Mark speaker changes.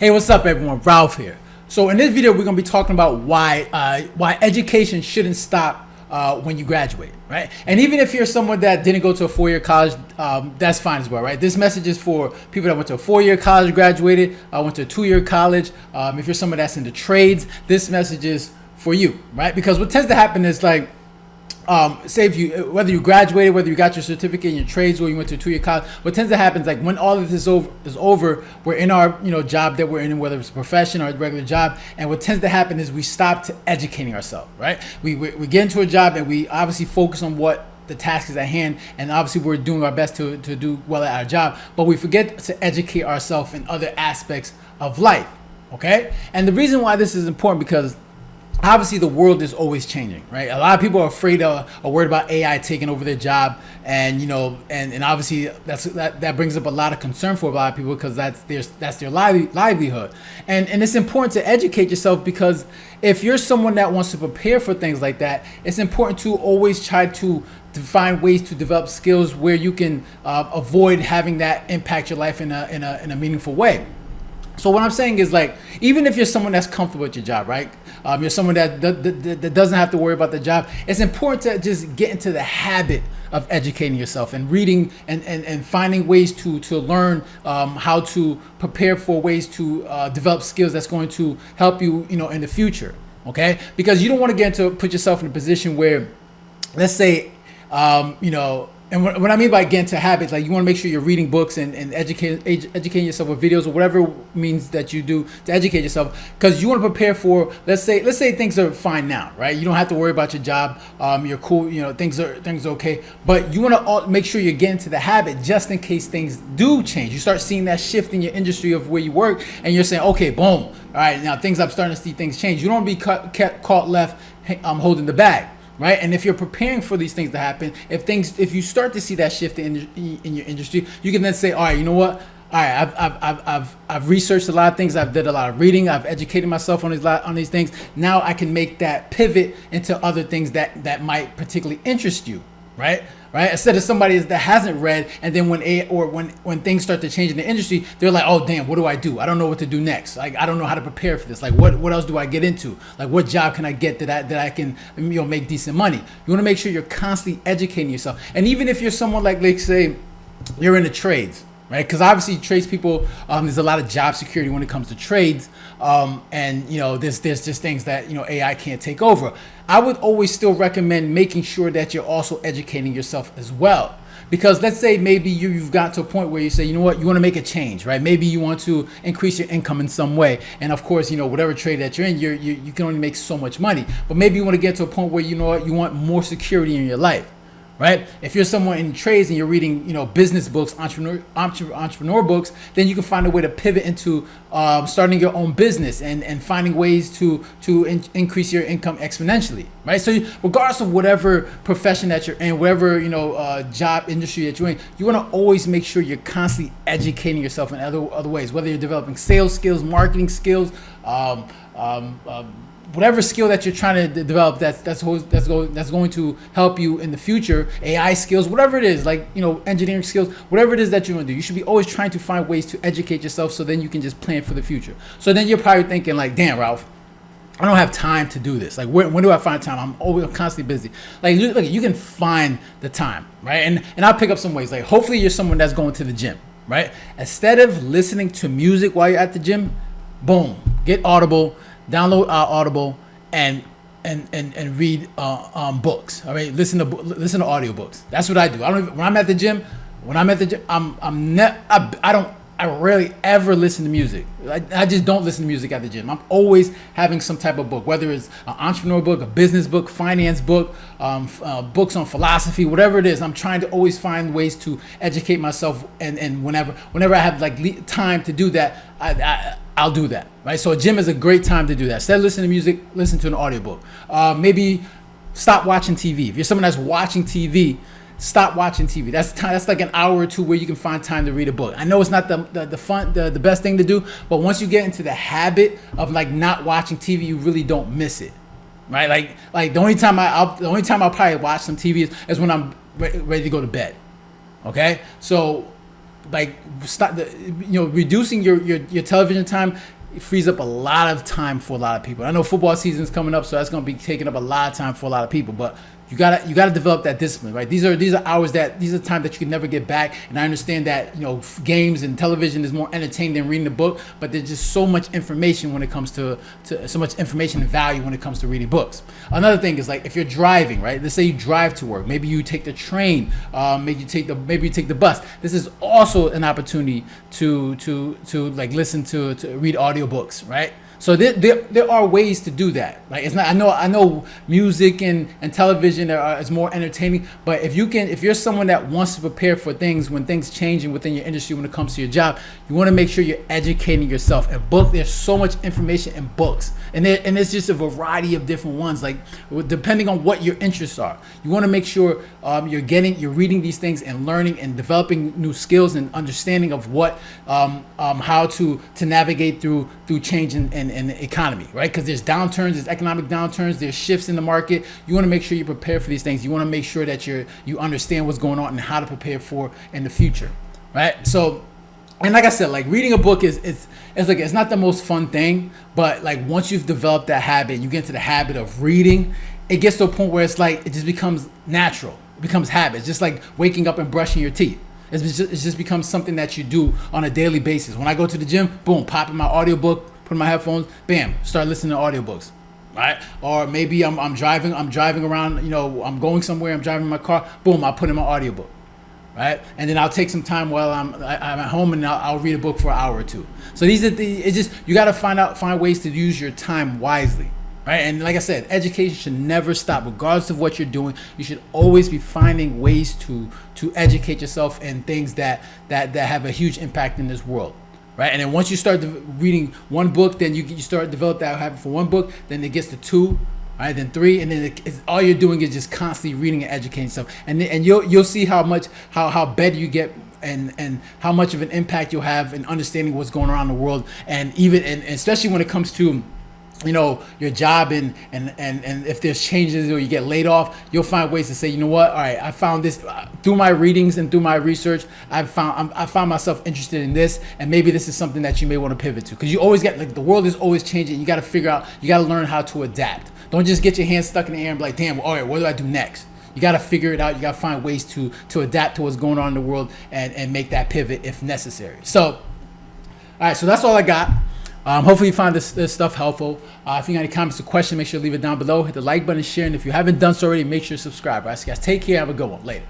Speaker 1: Hey, what's up, everyone? Ralph here. So in this video, we're gonna be talking about why education shouldn't stop when you graduate, right? And even if you're someone that didn't go to a four-year college, that's fine as well, right? This message is for people that went to a four-year college, graduated, went to a two-year college. If you're someone that's into trades, this message is for you, right? Because what tends to happen is like, say if you whether you graduated, whether you got your certificate in your trades or you went to a two-year college, what tends to happen is like when all of this is over, we're in our job that we're in, whether it's a profession or a regular job, and what tends to happen is we stop to educating ourselves, right? We get into a job and we obviously focus on what the task is at hand, and obviously we're doing our best to do well at our job, but we forget to educate ourselves in other aspects of life, okay? And the reason why this is important because obviously the world is always changing, right? A lot of people are afraid of or worried about AI taking over their job, and and obviously that brings up a lot of concern for a lot of people because that's their livelihood, and it's important to educate yourself because if you're someone that wants to prepare for things like that, it's important to always try to find ways to develop skills where you can avoid having that impact your life in a meaningful way. So what I'm saying is, like, even if you're someone that's comfortable with your job, right? You're someone that doesn't have to worry about the job. It's important to just get into the habit of educating yourself and reading and finding ways to learn how to prepare for ways to develop skills that's going to help you, in the future. Okay, because you don't want to put yourself in a position where, let's say, and what I mean by get into habits, like you want to make sure you're reading books and educating yourself with videos or whatever means that you do to educate yourself, because you want to prepare for, let's say things are fine now, right? You don't have to worry about your job. You're cool. Things are okay, but you want to make sure you get into the habit just in case things do change. You start seeing that shift in your industry of where you work, and you're saying, okay, boom, all right, now I'm starting to see things change. You don't want to be caught left holding the bag. Right, and if you're preparing for these things to happen, if you start to see that shift in your industry, you can then say, all right, you know what? All right, I've researched a lot of things. I've did a lot of reading. I've educated myself on these things. Now I can make that pivot into other things that might particularly interest you. Right. Instead of somebody that hasn't read, and then when things start to change in the industry, they're like, oh damn, what do? I don't know what to do next. Like, I don't know how to prepare for this. Like, what else do I get into? Like, what job can I get that I can make decent money? You want to make sure you're constantly educating yourself. And even if you're someone like say you're in the trades, right? Because obviously tradespeople, there's a lot of job security when it comes to trades, and there's just things that AI can't take over. I would always still recommend making sure that you're also educating yourself as well. Because let's say maybe you've got to a point where you say, you know what, you want to make a change, right? Maybe you want to increase your income in some way, and of course, whatever trade that you're in, you can only make so much money. But maybe you want to get to a point where you want more security in your life. Right? If you're someone in trades and you're reading, business books, entrepreneur books, then you can find a way to pivot into starting your own business and finding ways to increase your income exponentially, right? So regardless of whatever profession that you're in, whatever job industry that you're in, you want to always make sure you're constantly educating yourself in other ways, whether you're developing sales skills, marketing skills, whatever skill that you're trying to develop that's going to help you in the future, AI skills, whatever it is, like engineering skills, whatever it is that you want to do, you should be always trying to find ways to educate yourself so then you can just plan for the future. So then you're probably thinking like, damn, Ralph, I don't have time to do this. Like, when do I find time? I'm constantly busy. Like, look, you can find the time, right? And I'll pick up some ways. Like, hopefully you're someone that's going to the gym, right? Instead of listening to music while you're at the gym, boom, get Audible. Download Audible and read books. All right, listen to audiobooks. That's what I do. When I'm at the gym, I rarely ever listen to music. I just don't listen to music at the gym. I'm always having some type of book, whether it's an entrepreneur book, a business book, finance book, books on philosophy, whatever it is. I'm trying to always find ways to educate myself, and whenever I have time to do that, I'll do that, right? So a gym is a great time to do that. Instead of listening to music, listen to an audiobook. Maybe stop watching TV. If you're someone that's watching TV, stop watching TV. That's like an hour or two where you can find time to read a book. I know it's not the best thing to do, but once you get into the habit of like not watching TV, you really don't miss it, right? Like the only time I'll probably watch some TV is when I'm ready to go to bed. Okay, so like stop the, reducing your television time. It frees up a lot of time for a lot of people. I know football season is coming up, so that's going to be taking up a lot of time for a lot of people. But you gotta develop that discipline, right? These are hours these are time that you can never get back. And I understand that games and television is more entertaining than reading a book, but there's just so much information when it comes to so much information and value when it comes to reading books. Another thing is, like, if you're driving, right? Let's say you drive to work, maybe you take the train, maybe you take the bus. This is also an opportunity to like listen to read audiobooks, right? So there are ways to do that. Like, it's not. I know music and television is more entertaining, but if you're someone that wants to prepare for things when things changing within your industry when it comes to your job, you want to make sure you're educating yourself. And there's so much information in books, and it's just a variety of different ones. Like, depending on what your interests are, you want to make sure you're reading these things and learning and developing new skills and understanding of what how to navigate through change in the economy, right? Because there's downturns, there's economic downturns, there's shifts in the market. You want to make sure you're prepared for these things. You want to make sure that you understand what's going on and how to prepare for in the future, right? So, and like I said, like, reading a book it's not the most fun thing, but like, once you've developed that habit, you get into the habit of reading, it gets to a point where it's like it just becomes natural. It becomes habit. It's just like waking up and brushing your teeth. It just becomes something that you do on a daily basis. When I go to the gym, boom, pop in my audiobook, put in my headphones, bam, start listening to audiobooks, right? Or maybe I'm driving around, I'm going somewhere, I'm driving my car, boom, I'll put in my audiobook, right? And then I'll take some time while I'm at home, and I'll read a book for an hour or two. So you got to find ways to use your time wisely. Right? And like I said, education should never stop, regardless of what you're doing. You should always be finding ways to educate yourself in things that have a huge impact in this world, right? And then once you start reading one book, then you start develop that habit for one book. Then it gets to 2, right? Then 3, and then all you're doing is just constantly reading and educating yourself. And you'll see how better you get. And how much of an impact you'll have in understanding what's going on around the world, and especially when it comes to your job and if there's changes or you get laid off, you'll find ways to say, what, all right, I found this through my readings and through my research. I found myself interested in this, and maybe this is something that you may want to pivot to, because you always get, like, the world is always changing. You got to learn how to adapt. Don't just get your hands stuck in the air and be like, damn, all right, what do I do next? You got to figure it out. You got to find ways to adapt to what's going on in the world and make that pivot if necessary. So, all right, so that's all I got. Hopefully you find this stuff helpful. If you got any comments or questions, make sure to leave it down below. Hit the like button, share, and if you haven't done so already, make sure to subscribe. All right, so guys, take care. Have a good one. Later.